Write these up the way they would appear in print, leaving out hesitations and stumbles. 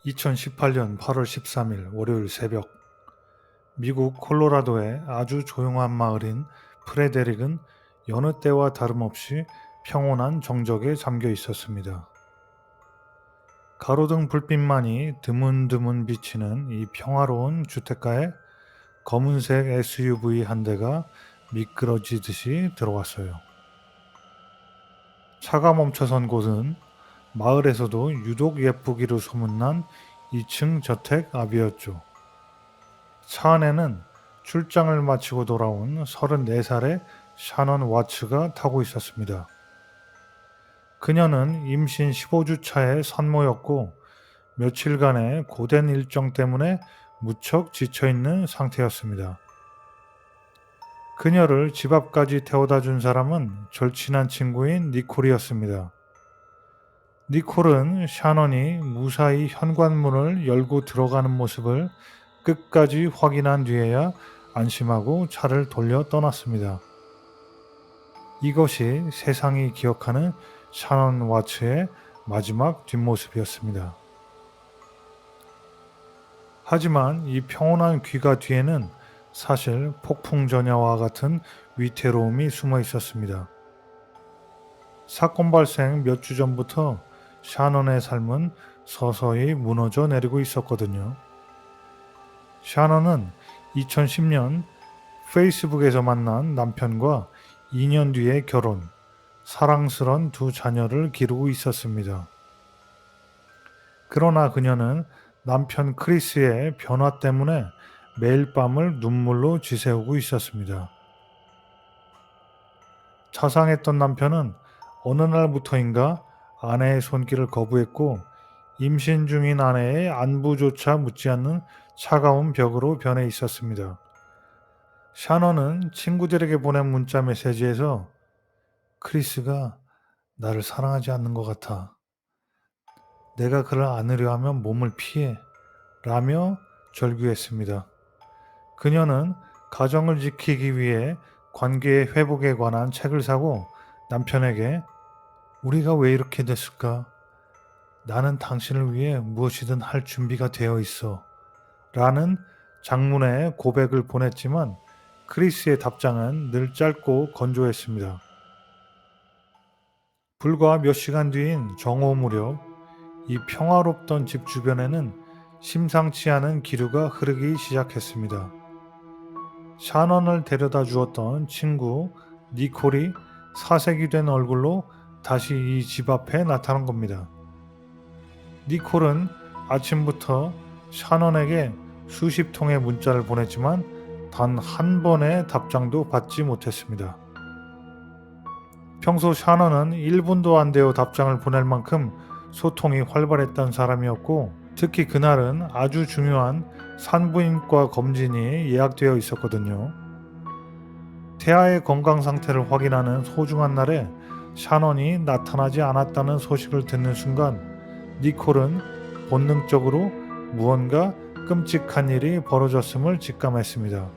2018년 8월 13일 월요일 새벽, 미국 콜로라도의 아주 조용한 마을인 프레데릭은 여느 때와 다름없이 평온한 정적에 잠겨 있었습니다. 가로등 불빛만이 드문드문 비치는 이 평화로운 주택가에 검은색 SUV 한 대가 미끄러지듯이 들어왔어요. 차가 멈춰선 곳은 마을에서도 유독 예쁘기로 소문난 2층 저택 앞이었죠. 차 안에는 출장을 마치고 돌아온 34살의 샤넌 와츠가 타고 있었습니다. 그녀는 임신 15주 차의 산모였고 며칠간의 고된 일정 때문에 무척 지쳐있는 상태였습니다. 그녀를 집 앞까지 태워다 준 사람은 절친한 친구인 니콜이었습니다. 니콜은 샤넌이 무사히 현관문을 열고 들어가는 모습을 끝까지 확인한 뒤에야 안심하고 차를 돌려 떠났습니다. 이것이 세상이 기억하는 샤넌 와츠의 마지막 뒷모습이었습니다. 하지만 이 평온한 귀가 뒤에는 사실 폭풍전야와 같은 위태로움이 숨어 있었습니다. 사건 발생 몇 주 전부터 샤넌의 삶은 서서히 무너져 내리고 있었거든요. 샤넌은 2010년 페이스북에서 만난 남편과 2년 뒤에 결혼, 사랑스런 두 자녀를 기르고 있었습니다. 그러나 그녀는 남편 크리스의 변화 때문에 매일 밤을 눈물로 지새우고 있었습니다. 자상했던 남편은 어느 날부터인가 아내의 손길을 거부했고 임신 중인 아내의 안부조차 묻지 않는 차가운 벽으로 변해 있었습니다. 샤넌은 친구들에게 보낸 문자 메시지에서 크리스가 나를 사랑하지 않는 것 같아. 내가 그를 안으려 하면 몸을 피해. 라며 절규했습니다. 그녀는 가정을 지키기 위해 관계의 회복에 관한 책을 사고 남편에게 우리가 왜 이렇게 됐을까? 나는 당신을 위해 무엇이든 할 준비가 되어 있어. 라는 장문의 고백을 보냈지만 크리스의 답장은 늘 짧고 건조했습니다. 불과 몇 시간 뒤인 정오 무렵 이 평화롭던 집 주변에는 심상치 않은 기류가 흐르기 시작했습니다. 샤넌을 데려다 주었던 친구 니콜이 사색이 된 얼굴로 다시 이 집 앞에 나타난 겁니다. 니콜은 아침부터 샤넌에게 수십 통의 문자를 보냈지만 단 한 번의 답장도 받지 못했습니다. 평소 샤넌은 1분도 안 되어 답장을 보낼 만큼 소통이 활발했던 사람이었고 특히 그날은 아주 중요한 산부인과 검진이 예약되어 있었거든요. 태아의 건강 상태를 확인하는 소중한 날에 샤넌이 나타나지 않았다는 소식을 듣는 순간 니콜은 본능적으로 무언가 끔찍한 일이 벌어졌음을 직감했습니다.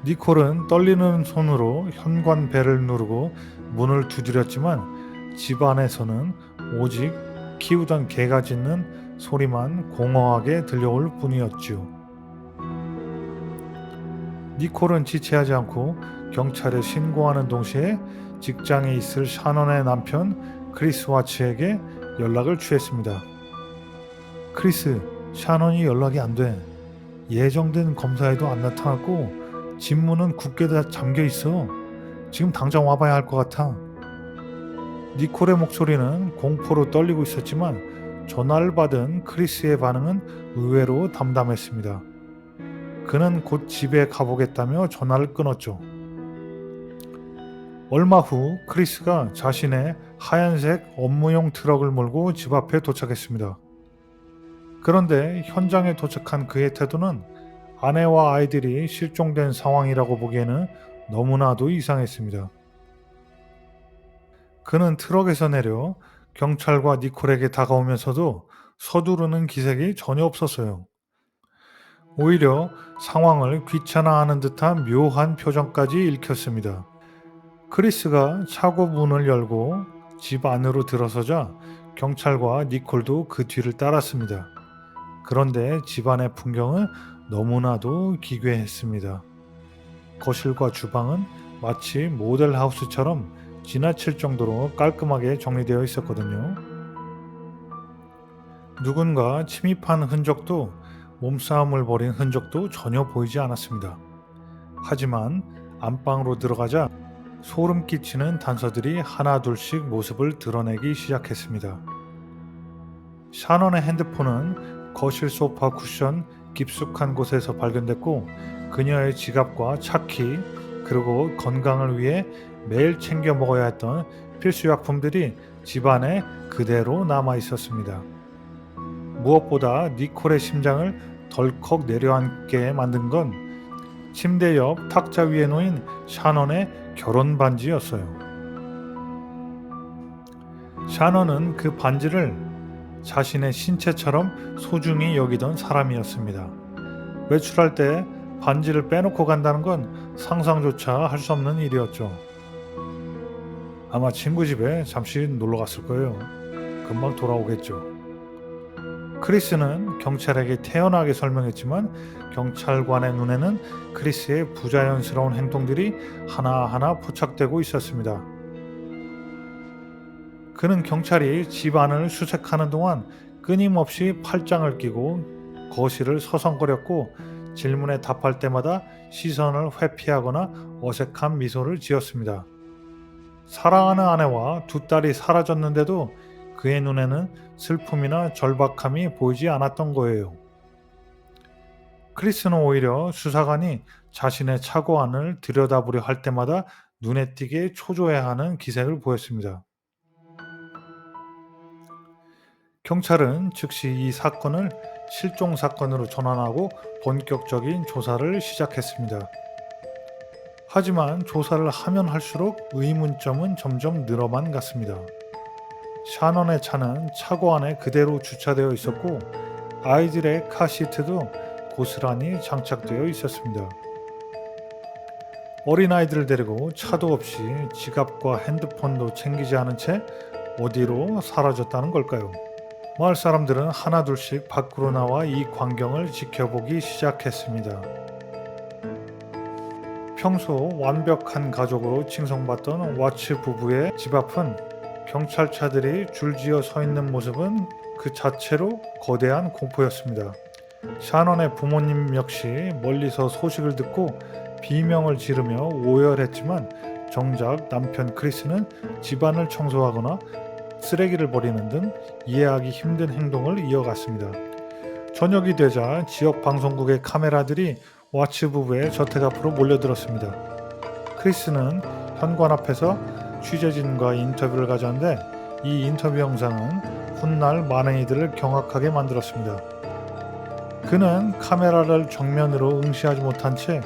니콜은 떨리는 손으로 현관 벨을 누르고 문을 두드렸지만 집 안에서는 오직 키우던 개가 짖는 소리만 공허하게 들려올 뿐이었지요. 니콜은 지체하지 않고 경찰에 신고하는 동시에 직장에 있을 샤넌의 남편 크리스 와츠에게 연락을 취했습니다. 크리스, 샤넌이 연락이 안 돼. 예정된 검사에도 안 나타났고 집문은 굳게 다 잠겨 있어. 지금 당장 와봐야 할 것 같아. 니콜의 목소리는 공포로 떨리고 있었지만 전화를 받은 크리스의 반응은 의외로 담담했습니다. 그는 곧 집에 가보겠다며 전화를 끊었죠. 얼마 후 크리스가 자신의 하얀색 업무용 트럭을 몰고 집 앞에 도착했습니다. 그런데 현장에 도착한 그의 태도는 아내와 아이들이 실종된 상황이라고 보기에는 너무나도 이상했습니다. 그는 트럭에서 내려 경찰과 니콜에게 다가오면서도 서두르는 기색이 전혀 없었어요. 오히려 상황을 귀찮아하는 듯한 묘한 표정까지 읽혔습니다. 크리스가 차고 문을 열고 집 안으로 들어서자 경찰과 니콜도 그 뒤를 따랐습니다. 그런데 집안의 풍경은 너무나도 기괴했습니다. 거실과 주방은 마치 모델하우스처럼 지나칠 정도로 깔끔하게 정리되어 있었거든요. 누군가 침입한 흔적도 몸싸움을 벌인 흔적도 전혀 보이지 않았습니다. 하지만 안방으로 들어가자 소름 끼치는 단서들이 하나둘씩 모습을 드러내기 시작했습니다. 샤넌의 핸드폰은 거실 소파 쿠션 깊숙한 곳에서 발견됐고 그녀의 지갑과 차키 그리고 건강을 위해 매일 챙겨 먹어야 했던 필수약품들이 집안에 그대로 남아 있었습니다. 무엇보다 니콜의 심장을 덜컥 내려앉게 만든 건 침대 옆 탁자 위에 놓인 샤넌의 결혼 반지였어요. 샤넌은 그 반지를 자신의 신체처럼 소중히 여기던 사람이었습니다. 외출할 때 반지를 빼놓고 간다는 건 상상조차 할 수 없는 일이었죠. 아마 친구 집에 잠시 놀러 갔을 거예요. 금방 돌아오겠죠. 크리스는 경찰에게 태연하게 설명했지만 경찰관의 눈에는 크리스의 부자연스러운 행동들이 하나하나 포착되고 있었습니다. 그는 경찰이 집 안을 수색하는 동안 끊임없이 팔짱을 끼고 거실을 서성거렸고 질문에 답할 때마다 시선을 회피하거나 어색한 미소를 지었습니다. 사랑하는 아내와 두 딸이 사라졌는데도 그의 눈에는 슬픔이나 절박함이 보이지 않았던 거예요. 크리스는 오히려 수사관이 자신의 차고 안을 들여다보려 할 때마다 눈에 띄게 초조해하는 기색을 보였습니다. 경찰은 즉시 이 사건을 실종 사건으로 전환하고 본격적인 조사를 시작했습니다. 하지만 조사를 하면 할수록 의문점은 점점 늘어만 갔습니다. 샤넌의 차는 차고 안에 그대로 주차되어 있었고 아이들의 카시트도 고스란히 장착되어 있었습니다. 어린아이들을 데리고 차도 없이 지갑과 핸드폰도 챙기지 않은 채 어디로 사라졌다는 걸까요? 마을 사람들은 하나둘씩 밖으로 나와 이 광경을 지켜보기 시작했습니다. 평소 완벽한 가족으로 칭송받던 와츠 부부의 집 앞은 경찰차들이 줄지어 서 있는 모습은 그 자체로 거대한 공포였습니다. 샤넌의 부모님 역시 멀리서 소식을 듣고 비명을 지르며 오열했지만 정작 남편 크리스는 집안을 청소하거나 쓰레기를 버리는 등 이해하기 힘든 행동을 이어갔습니다. 저녁이 되자 지역 방송국의 카메라들이 와츠 부부의 저택 앞으로 몰려들었습니다. 크리스는 현관 앞에서 취재진과 인터뷰를 가졌는데 이 인터뷰 영상은 훗날 많은 이들을 경악하게 만들었습니다. 그는 카메라를 정면으로 응시하지 못한 채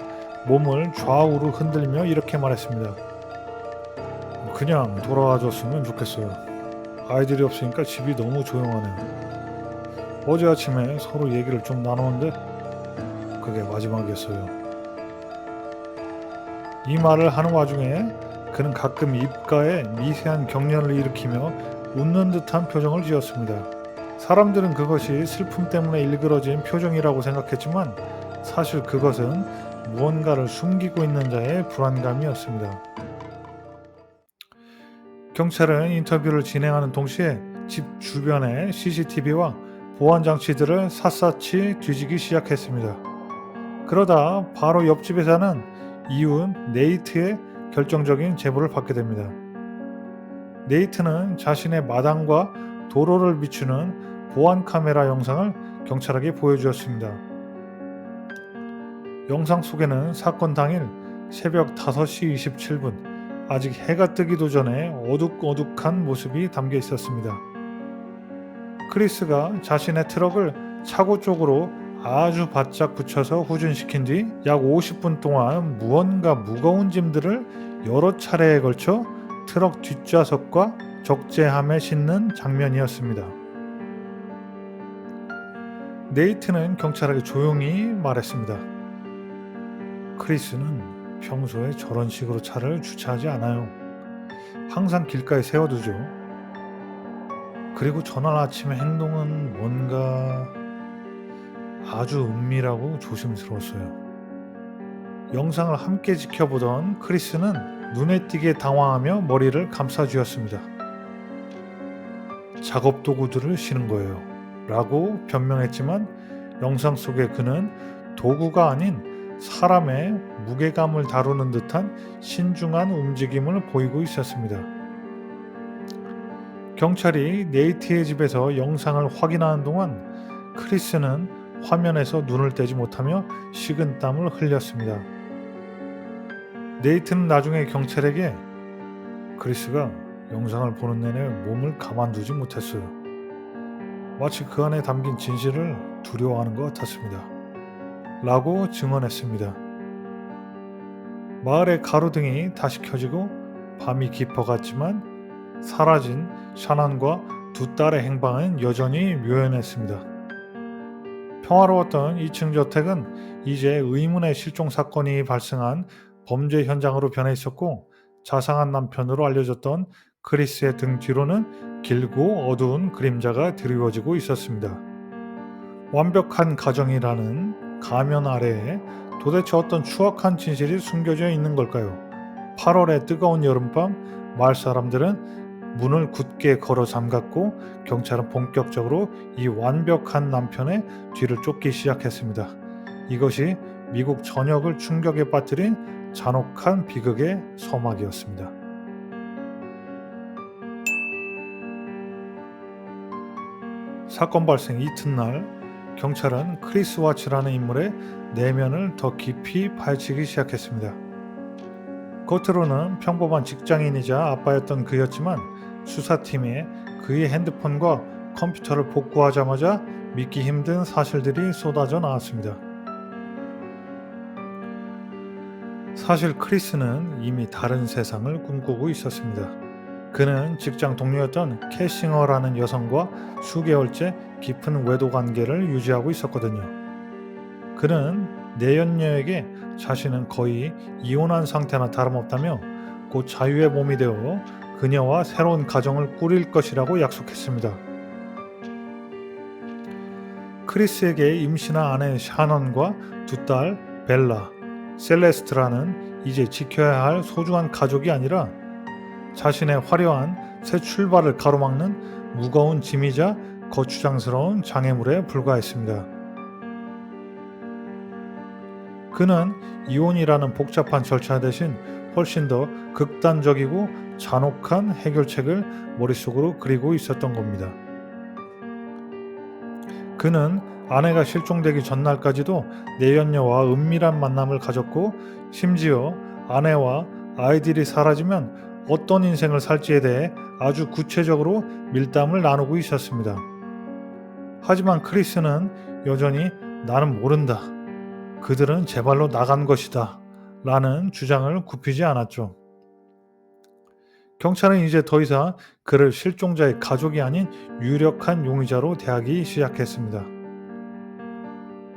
몸을 좌우로 흔들며 이렇게 말했습니다. 그냥 돌아와 줬으면 좋겠어요. 아이들이 없으니까 집이 너무 조용하네요. 어제 아침에 서로 얘기를 좀 나눴는데 그게 마지막이었어요. 이 말을 하는 와중에 그는 가끔 입가에 미세한 경련을 일으키며 웃는 듯한 표정을 지었습니다. 사람들은 그것이 슬픔 때문에 일그러진 표정이라고 생각했지만 사실 그것은 무언가를 숨기고 있는 자의 불안감이었습니다. 경찰은 인터뷰를 진행하는 동시에 집 주변의 CCTV와 보안 장치들을 샅샅이 뒤지기 시작했습니다. 그러다 바로 옆집에 사는 이웃 네이트의 결정적인 제보를 받게 됩니다. 네이트는 자신의 마당과 도로를 비추는 보안 카메라 영상을 경찰에게 보여주었습니다. 영상 속에는 사건 당일 새벽 5시 27분 아직 해가 뜨기도 전에 어둑어둑한 모습이 담겨 있었습니다. 크리스가 자신의 트럭을 차고 쪽으로 아주 바짝 붙여서 후진시킨 뒤 약 50분 동안 무언가 무거운 짐들을 여러 차례에 걸쳐 트럭 뒷좌석과 적재함에 싣는 장면이었습니다. 네이트는 경찰에게 조용히 말했습니다. 크리스는 평소에 저런 식으로 차를 주차하지 않아요. 항상 길가에 세워두죠. 그리고 전날 아침의 행동은 뭔가 아주 은밀하고 조심스러웠어요. 영상을 함께 지켜보던 크리스는 눈에 띄게 당황하며 머리를 감싸쥐었습니다. 작업 도구들을 신은 거예요. 라고 변명했지만 영상 속의 그는 도구가 아닌 사람의 무게감을 다루는 듯한 신중한 움직임을 보이고 있었습니다. 경찰이 네이트의 집에서 영상을 확인하는 동안 크리스는 화면에서 눈을 떼지 못하며 식은땀을 흘렸습니다. 네이트는 나중에 경찰에게 크리스가 영상을 보는 내내 몸을 가만두지 못했어요. 마치 그 안에 담긴 진실을 두려워하는 것 같았습니다. 라고 증언했습니다. 마을의 가로등이 다시 켜지고 밤이 깊어갔지만 사라진 샤난과 두 딸의 행방은 여전히 묘연했습니다. 평화로웠던 2층 저택은 이제 의문의 실종 사건이 발생한 범죄 현장으로 변해 있었고 자상한 남편으로 알려졌던 크리스의 등 뒤로는 길고 어두운 그림자가 드리워지고 있었습니다. 완벽한 가정이라는 가면 아래에 도대체 어떤 추악한 진실이 숨겨져 있는 걸까요? 8월의 뜨거운 여름밤 마을 사람들은 문을 굳게 걸어 잠갔고 경찰은 본격적으로 이 완벽한 남편의 뒤를 쫓기 시작했습니다. 이것이 미국 전역을 충격에 빠뜨린 잔혹한 비극의 서막이었습니다. 사건 발생 이튿날 경찰은 크리스 와츠라는 인물의 내면을 더 깊이 파헤치기 시작했습니다. 겉으로는 평범한 직장인이자 아빠였던 그였지만 수사팀에 그의 핸드폰과 컴퓨터를 복구하자마자 믿기 힘든 사실들이 쏟아져 나왔습니다. 사실 크리스는 이미 다른 세상을 꿈꾸고 있었습니다. 그는 직장 동료였던 캐싱어라는 여성과 수개월째 깊은 외도 관계를 유지하고 있었거든요. 그는 내연녀에게 자신은 거의 이혼한 상태나 다름없다며 곧 자유의 몸이 되어 그녀와 새로운 가정을 꾸릴 것이라고 약속했습니다. 크리스에게 임신한 아내 샤넌과 두 딸 벨라, 셀레스트라는 이제 지켜야 할 소중한 가족이 아니라 자신의 화려한 새 출발을 가로막는 무거운 짐이자 거추장스러운 장애물에 불과했습니다. 그는 이혼이라는 복잡한 절차 대신 훨씬 더 극단적이고 잔혹한 해결책을 머릿속으로 그리고 있었던 겁니다. 그는 아내가 실종되기 전날까지도 내연녀와 은밀한 만남을 가졌고 심지어 아내와 아이들이 사라지면 어떤 인생을 살지에 대해 아주 구체적으로 밀담을 나누고 있었습니다. 하지만 크리스는 여전히 나는 모른다. 그들은 제 발로 나간 것이다. 라는 주장을 굽히지 않았죠. 경찰은 이제 더 이상 그를 실종자의 가족이 아닌 유력한 용의자로 대하기 시작했습니다.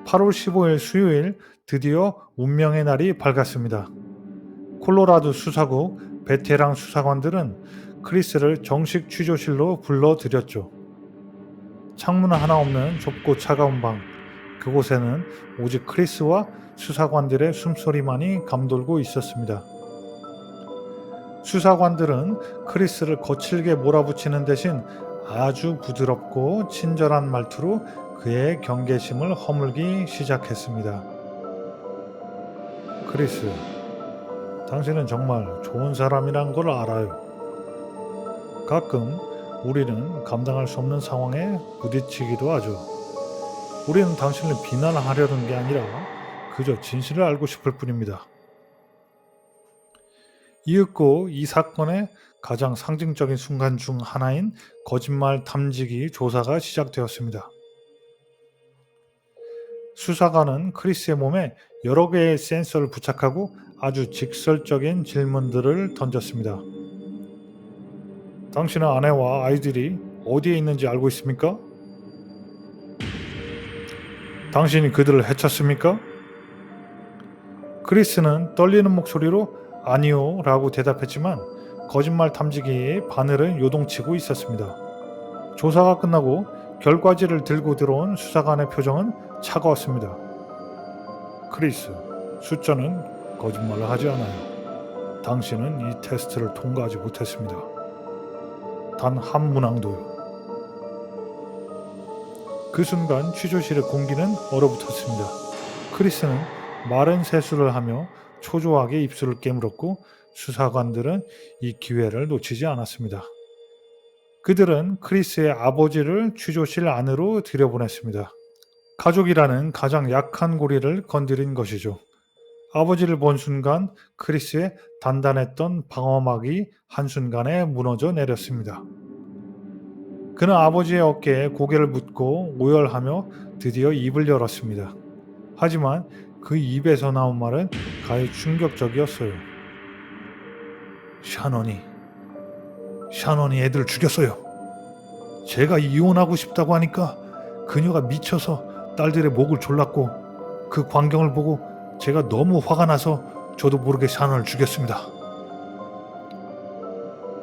8월 15일 수요일 드디어 운명의 날이 밝았습니다. 콜로라도 수사국 베테랑 수사관들은 크리스를 정식 취조실로 불러들였죠. 창문 하나 없는 좁고 차가운 방, 그곳에는 오직 크리스와 수사관들의 숨소리만이 감돌고 있었습니다. 수사관들은 크리스를 거칠게 몰아붙이는 대신 아주 부드럽고 친절한 말투로 그의 경계심을 허물기 시작했습니다. 크리스, 당신은 정말 좋은 사람이란 걸 알아요. 가끔 우리는 감당할 수 없는 상황에 부딪히기도 하죠. 우리는 당신을 비난하려는 게 아니라 그저 진실을 알고 싶을 뿐입니다. 이윽고 이 사건의 가장 상징적인 순간 중 하나인 거짓말 탐지기 조사가 시작되었습니다. 수사관은 크리스의 몸에 여러 개의 센서를 부착하고 아주 직설적인 질문들을 던졌습니다. 당신의 아내와 아이들이 어디에 있는지 알고 있습니까? 당신이 그들을 해쳤습니까? 크리스는 떨리는 목소리로 아니요 라고 대답했지만 거짓말 탐지기의 바늘은 요동치고 있었습니다. 조사가 끝나고 결과지를 들고 들어온 수사관의 표정은 차가웠습니다. 크리스, 숫자는 거짓말을 하지 않아요. 당신은 이 테스트를 통과하지 못했습니다. 단 한 문항도요. 그 순간 취조실의 공기는 얼어붙었습니다. 크리스는 마른 세수를 하며 초조하게 입술을 깨물었고 수사관들은 이 기회를 놓치지 않았습니다. 그들은 크리스의 아버지를 취조실 안으로 들여보냈습니다. 가족이라는 가장 약한 고리를 건드린 것이죠. 아버지를 본 순간 크리스의 단단했던 방어막이 한순간에 무너져 내렸습니다. 그는 아버지의 어깨에 고개를 묻고 오열하며 드디어 입을 열었습니다. 하지만 그 입에서 나온 말은 가히 충격적이었어요. 샤넌이 애들 죽였어요. 제가 이혼하고 싶다고 하니까 그녀가 미쳐서 딸들의 목을 졸랐고 그 광경을 보고 제가 너무 화가 나서 저도 모르게 샤넌을 죽였습니다.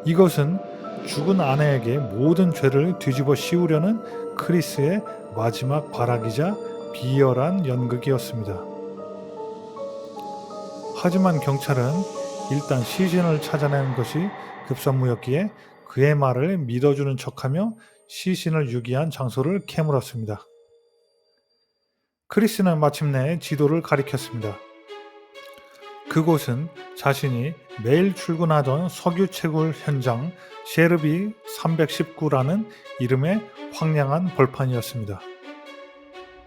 이것은 죽은 아내에게 모든 죄를 뒤집어 씌우려는 크리스의 마지막 발악이자 비열한 연극이었습니다. 하지만 경찰은 일단 시신을 찾아내는 것이 급선무였기에 그의 말을 믿어주는 척하며 시신을 유기한 장소를 캐물었습니다. 크리스는 마침내 지도를 가리켰습니다. 그곳은 자신이 매일 출근하던 석유 채굴 현장 셰르비 319라는 이름의 황량한 벌판이었습니다.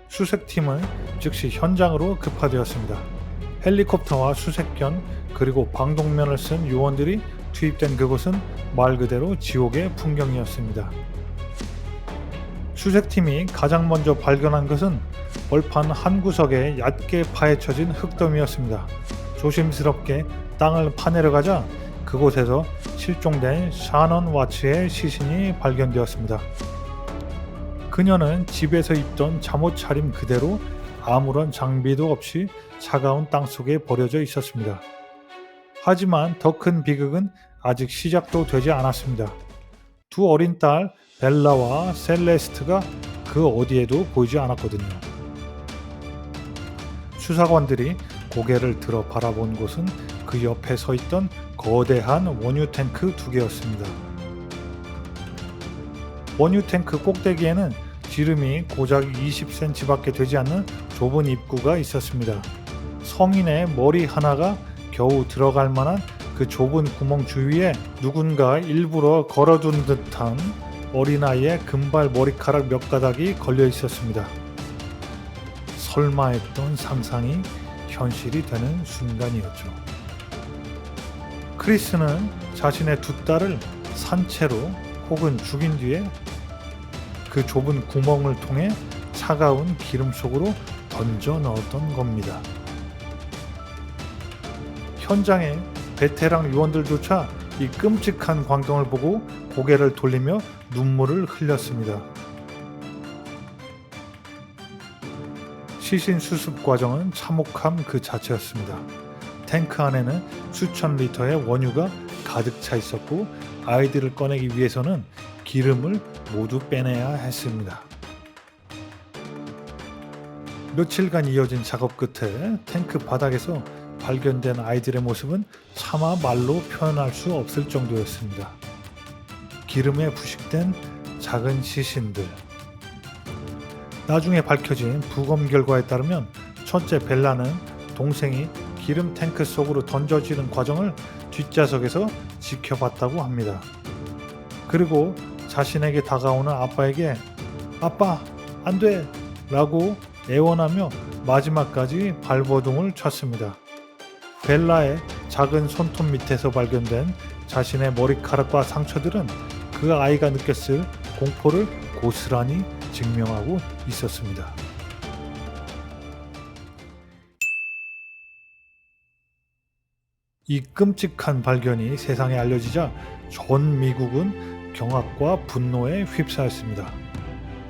수색팀은 즉시 현장으로 급파되었습니다. 헬리콥터와 수색견 그리고 방독면을 쓴 요원들이 투입된 그곳은 말 그대로 지옥의 풍경이었습니다. 수색팀이 가장 먼저 발견한 것은 벌판 한 구석에 얕게 파헤쳐진 흙더미였습니다. 조심스럽게 땅을 파내려가자 그곳에서 실종된 샤넌 와츠의 시신이 발견되었습니다. 그녀는 집에서 입던 잠옷 차림 그대로 아무런 장비도 없이 차가운 땅속에 버려져 있었습니다. 하지만 더 큰 비극은 아직 시작도 되지 않았습니다. 두 어린 딸 벨라와 셀레스트가 그 어디에도 보이지 않았거든요. 수사관들이 고개를 들어 바라본 곳은 그 옆에 서 있던 거대한 원유 탱크 2개였습니다. 원유 탱크 꼭대기에는 지름이 고작 20cm밖에 되지 않는 좁은 입구가 있었습니다. 성인의 머리 하나가 겨우 들어갈 만한 그 좁은 구멍 주위에 누군가 일부러 걸어둔 듯한 어린아이의 금발 머리카락 몇 가닥이 걸려 있었습니다. 설마 했던 상상이 현실이 되는 순간이었죠. 크리스는 자신의 두 딸을 산채로 혹은 죽인 뒤에 그 좁은 구멍을 통해 차가운 기름 속으로 던져 넣었던 겁니다. 현장에 베테랑 요원들조차 이 끔찍한 광경을 보고 고개를 돌리며 눈물을 흘렸습니다. 시신 수습 과정은 참혹함 그 자체였습니다. 탱크 안에는 수천 리터의 원유가 가득 차 있었고 아이들을 꺼내기 위해서는 기름을 모두 빼내야 했습니다. 며칠간 이어진 작업 끝에 탱크 바닥에서 발견된 아이들의 모습은 차마 말로 표현할 수 없을 정도였습니다. 기름에 부식된 작은 시신들. 나중에 밝혀진 부검 결과에 따르면 첫째 벨라는 동생이 기름 탱크 속으로 던져지는 과정을 뒷좌석에서 지켜봤다고 합니다. 그리고 자신에게 다가오는 아빠에게 "아빠, 안 돼! 라고 애원하며 마지막까지 발버둥을 쳤습니다. 벨라의 작은 손톱 밑에서 발견된 자신의 머리카락과 상처들은 그 아이가 느꼈을 공포를 고스란히 증명하고 있었습니다. 이 끔찍한 발견이 세상에 알려지자 전 미국은 경악과 분노에 휩싸였습니다.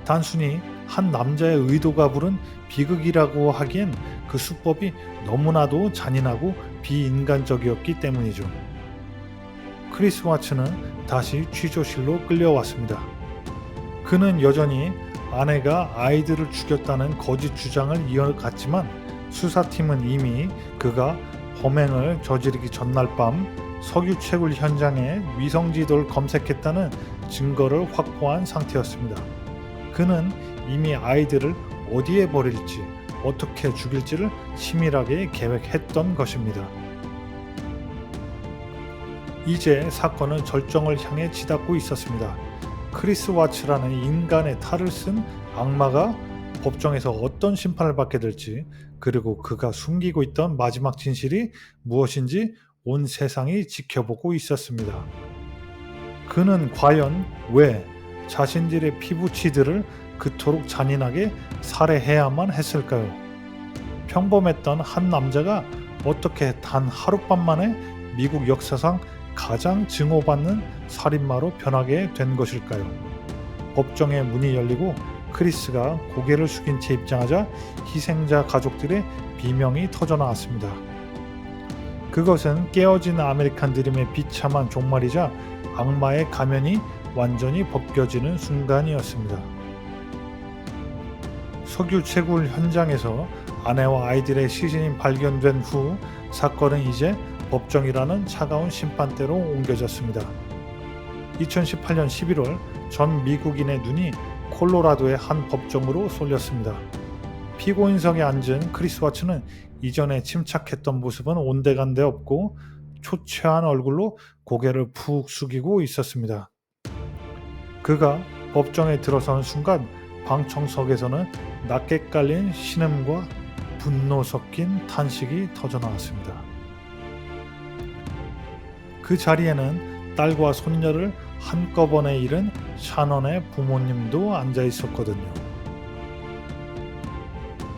단순히 한 남자의 의도가 부른 비극이라고 하기엔 그 수법이 너무나도 잔인하고 비인간적이었기 때문이죠. 크리스 와츠는 다시 취조실로 끌려왔습니다. 그는 여전히 아내가 아이들을 죽였다는 거짓 주장을 이어갔지만 수사팀은 이미 그가 범행을 저지르기 전날 밤 석유 채굴 현장에 위성 지도를 검색했다는 증거를 확보한 상태였습니다. 그는 이미 아이들을 어디에 버릴지, 어떻게 죽일지를 치밀하게 계획했던 것입니다. 이제 사건은 절정을 향해 치닫고 있었습니다. 크리스 와츠라는 인간의 탈을 쓴 악마가 법정에서 어떤 심판을 받게 될지, 그리고 그가 숨기고 있던 마지막 진실이 무엇인지 온 세상이 지켜보고 있었습니다. 그는 과연 왜 자신들의 피부치들을 그토록 잔인하게 살해해야만 했을까요? 평범했던 한 남자가 어떻게 단 하룻밤 만에 미국 역사상 가장 증오받는 살인마로 변하게 된 것일까요? 법정의 문이 열리고 크리스가 고개를 숙인 채 입장하자 희생자 가족들의 비명이 터져나왔습니다. 그것은 깨어진 아메리칸 드림의 비참한 종말이자 악마의 가면이 완전히 벗겨지는 순간이었습니다. 석유 채굴 현장에서 아내와 아이들의 시신이 발견된 후 사건은 이제 법정이라는 차가운 심판대로 옮겨졌습니다. 2018년 11월 전 미국인의 눈이 콜로라도의 한 법정으로 쏠렸습니다. 피고인석에 앉은 크리스 와츠는 이전에 침착했던 모습은 온데간데 없고 초췌한 얼굴로 고개를 푹 숙이고 있었습니다. 그가 법정에 들어선 순간 방청석에서는 낮게 깔린 신음과 분노 섞인 탄식이 터져나왔습니다. 그 자리에는 딸과 손녀를 한꺼번에 잃은 샤넌의 부모님도 앉아 있었거든요.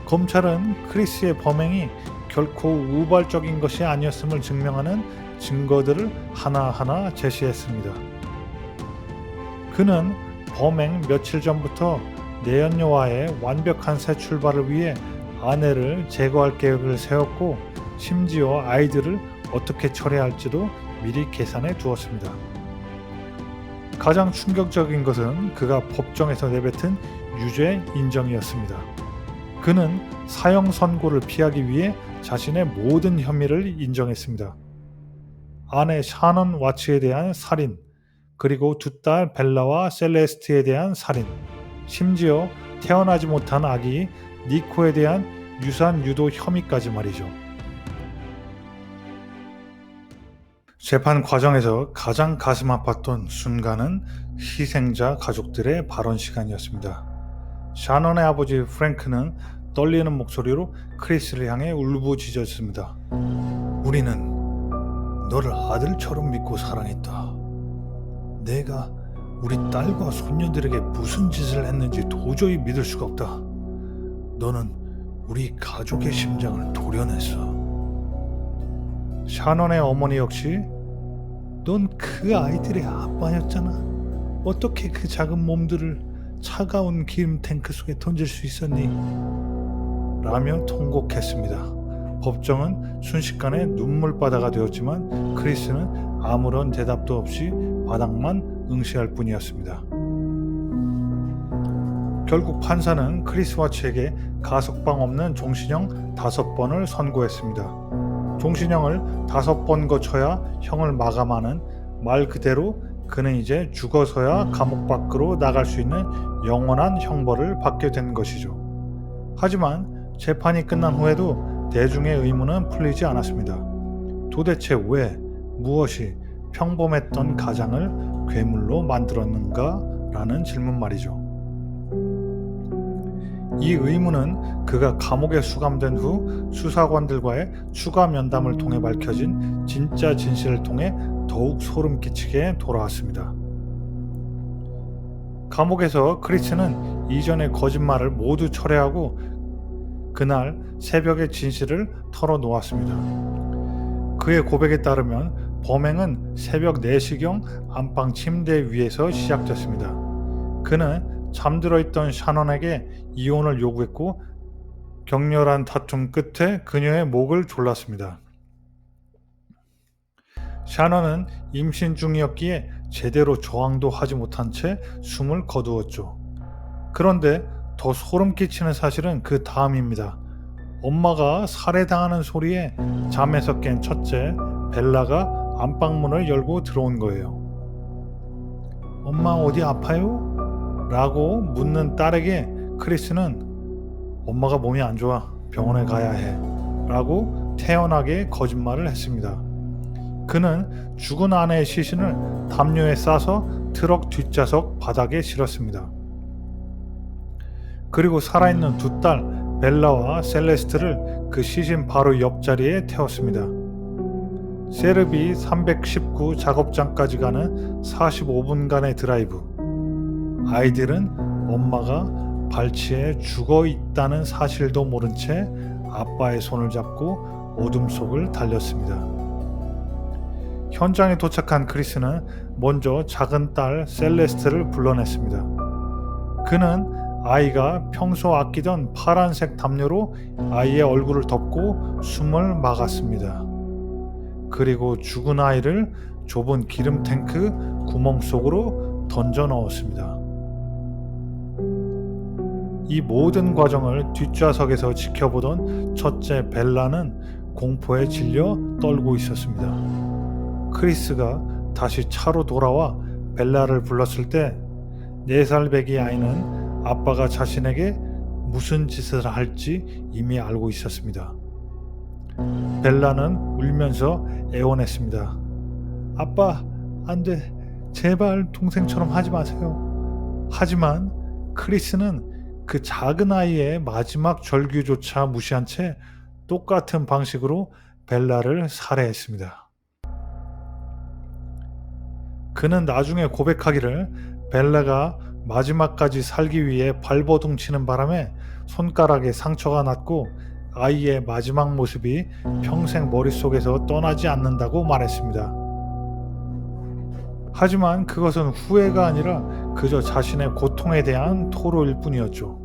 검찰은 크리스의 범행이 결코 우발적인 것이 아니었음을 증명하는 증거들을 하나하나 제시했습니다. 그는 범행 며칠 전부터 내연녀와의 완벽한 새 출발을 위해 아내를 제거할 계획을 세웠고 심지어 아이들을 어떻게 처리할지도 미리 계산해 두었습니다. 가장 충격적인 것은 그가 법정에서 내뱉은 유죄 인정이었습니다. 그는 사형 선고를 피하기 위해 자신의 모든 혐의를 인정했습니다. 아내 샤넌 와츠에 대한 살인, 그리고 두 딸 벨라와 셀레스트에 대한 살인, 심지어 태어나지 못한 아기 니코에 대한 유산 유도 혐의까지 말이죠. 재판 과정에서 가장 가슴 아팠던 순간은 희생자 가족들의 발언 시간이었습니다. 샤넌의 아버지 프랭크는 떨리는 목소리로 크리스를 향해 울부짖었습니다. 우리는 너를 아들처럼 믿고 사랑했다. 내가 우리 딸과 손녀들에게 무슨 짓을 했는지 도저히 믿을 수가 없다. 너는 우리 가족의 심장을 도려냈어. 샤넌의 어머니 역시 넌 그 아이들의 아빠였잖아. 어떻게 그 작은 몸들을 차가운 기름 탱크 속에 던질 수 있었니? 라며 통곡했습니다. 법정은 순식간에 눈물바다가 되었지만 크리스는 아무런 대답도 없이 바닥만 응시할 뿐이었습니다. 결국 판사는 크리스 와츠에게 가석방 없는 종신형 5번을 선고했습니다. 종신형을 5번 거쳐야 형을 마감하는, 말 그대로 그는 이제 죽어서야 감옥 밖으로 나갈 수 있는 영원한 형벌을 받게 된 것이죠. 하지만 재판이 끝난 후에도 대중의 의문은 풀리지 않았습니다. 도대체 왜, 무엇이 평범했던 가장을 괴물로 만들었는가? 라는 질문 말이죠. 이 의문은 그가 감옥에 수감된 후 수사관들과의 추가 면담을 통해 밝혀진 진짜 진실을 통해 더욱 소름 끼치게 돌아왔습니다. 감옥에서 크리스는 이전의 거짓말을 모두 철회하고 그날 새벽의 진실을 털어놓았습니다. 그의 고백에 따르면 범행은 새벽 4시경 안방 침대 위에서 시작됐습니다. 그는 잠들어 있던 샤넌에게 이혼을 요구했고 격렬한 다툼 끝에 그녀의 목을 졸랐습니다. 샤넌은 임신 중이었기에 제대로 저항도 하지 못한 채 숨을 거두었죠. 그런데 더 소름 끼치는 사실은 그 다음입니다. 엄마가 살해당하는 소리에 잠에서 깬 첫째 벨라가 안방문을 열고 들어온 거예요. 엄마 어디 아파요? 라고 묻는 딸에게 크리스는 엄마가 몸이 안 좋아 병원에 가야 해 라고 태연하게 거짓말을 했습니다. 그는 죽은 아내의 시신을 담요에 싸서 트럭 뒷좌석 바닥에 실었습니다. 그리고 살아있는 두 딸 벨라와 셀레스트를 그 시신 바로 옆자리에 태웠습니다. 세르비 319 작업장까지 가는 45분간의 드라이브. 아이들은 엄마가 발치에 죽어 있다는 사실도 모른 채 아빠의 손을 잡고 어둠 속을 달렸습니다. 현장에 도착한 크리스는 먼저 작은 딸 셀레스트를 불러냈습니다. 그는 아이가 평소 아끼던 파란색 담요로 아이의 얼굴을 덮고 숨을 막았습니다. 그리고 죽은 아이를 좁은 기름 탱크 구멍 속으로 던져 넣었습니다. 이 모든 과정을 뒷좌석에서 지켜보던 첫째 벨라는 공포에 질려 떨고 있었습니다. 크리스가 다시 차로 돌아와 벨라를 불렀을 때 4살 배기 아이는 아빠가 자신에게 무슨 짓을 할지 이미 알고 있었습니다. 벨라는 울면서 애원했습니다. 아빠, 안 돼. 제발 동생처럼 하지 마세요. 하지만 크리스는 그 작은 아이의 마지막 절규조차 무시한 채 똑같은 방식으로 벨라를 살해했습니다. 그는 나중에 고백하기를 벨라가 마지막까지 살기 위해 발버둥 치는 바람에 손가락에 상처가 났고 아이의 마지막 모습이 평생 머릿속에서 떠나지 않는다고 말했습니다. 하지만 그것은 후회가 아니라 그저 자신의 고통에 대한 토로일 뿐이었죠.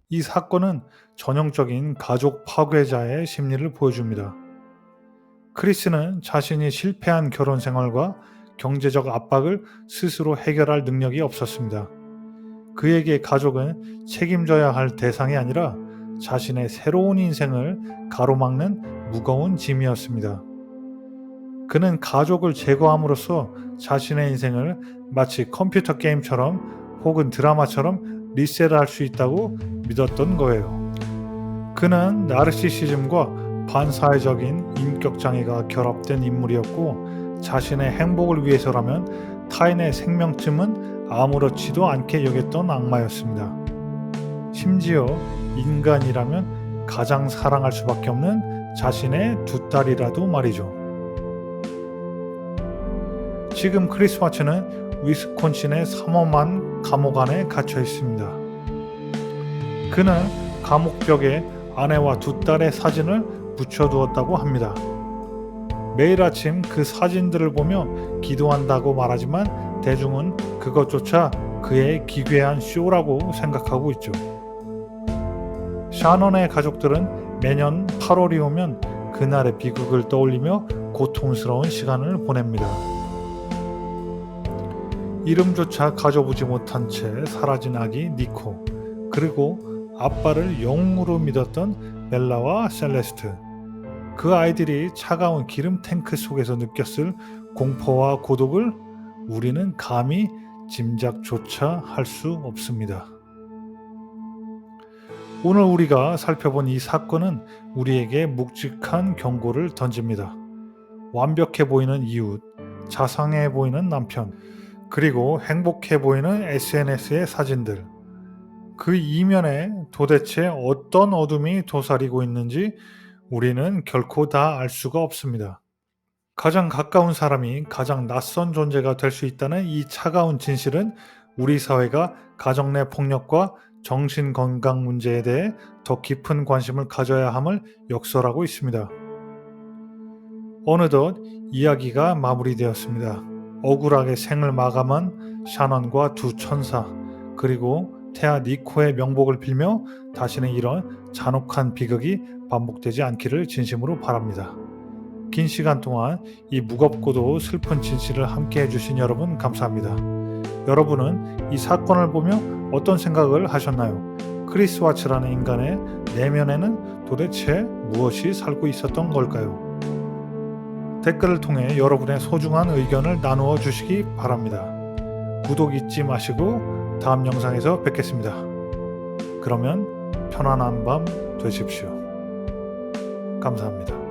이 사건은 전형적인 가족 파괴자의 심리를 보여줍니다. 크리스는 자신이 실패한 결혼 생활과 경제적 압박을 스스로 해결할 능력이 없었습니다. 그에게 가족은 책임져야 할 대상이 아니라 자신의 새로운 인생을 가로막는 무거운 짐이었습니다. 그는 가족을 제거함으로써 자신의 인생을 마치 컴퓨터 게임처럼 혹은 드라마처럼 리셋할 수 있다고 믿었던 거예요. 그는 나르시시즘과 반사회적인 인격장애가 결합된 인물이었고 자신의 행복을 위해서라면 타인의 생명쯤은 아무렇지도 않게 여겼던 악마였습니다. 심지어 인간이라면 가장 사랑할 수밖에 없는 자신의 두 딸이라도 말이죠. 지금 크리스 와츠는 위스콘신의 삼엄한 감옥 안에 갇혀 있습니다. 그는 감옥벽에 아내와 두 딸의 사진을 붙여두었다고 합니다. 매일 아침 그 사진들을 보며 기도한다고 말하지만 대중은 그것조차 그의 기괴한 쇼라고 생각하고 있죠. 샤넌의 가족들은 매년 8월이 오면 그날의 비극을 떠올리며 고통스러운 시간을 보냅니다. 이름조차 가져보지 못한 채 사라진 아기 니코, 그리고 아빠를 영웅으로 믿었던 벨라와 셀레스트, 그 아이들이 차가운 기름 탱크 속에서 느꼈을 공포와 고독을 우리는 감히 짐작조차 할 수 없습니다. 오늘 우리가 살펴본 이 사건은 우리에게 묵직한 경고를 던집니다. 완벽해 보이는 이웃, 자상해 보이는 남편, 그리고 행복해 보이는 SNS의 사진들. 그 이면에 도대체 어떤 어둠이 도사리고 있는지 우리는 결코 다 알 수가 없습니다. 가장 가까운 사람이 가장 낯선 존재가 될 수 있다는 이 차가운 진실은 우리 사회가 가정 내 폭력과 정신건강 문제에 대해 더 깊은 관심을 가져야 함을 역설하고 있습니다. 어느덧 이야기가 마무리되었습니다. 억울하게 생을 마감한 샤넌과 두 천사, 그리고 태아 니코의 명복을 빌며 다시는 이런 잔혹한 비극이 반복되지 않기를 진심으로 바랍니다. 긴 시간 동안 이 무겁고도 슬픈 진실을 함께 해주신 여러분 감사합니다. 여러분은 이 사건을 보며 어떤 생각을 하셨나요? 크리스 와츠라는 인간의 내면에는 도대체 무엇이 살고 있었던 걸까요? 댓글을 통해 여러분의 소중한 의견을 나누어 주시기 바랍니다. 구독 잊지 마시고 다음 영상에서 뵙겠습니다. 그러면 편안한 밤 되십시오. 감사합니다.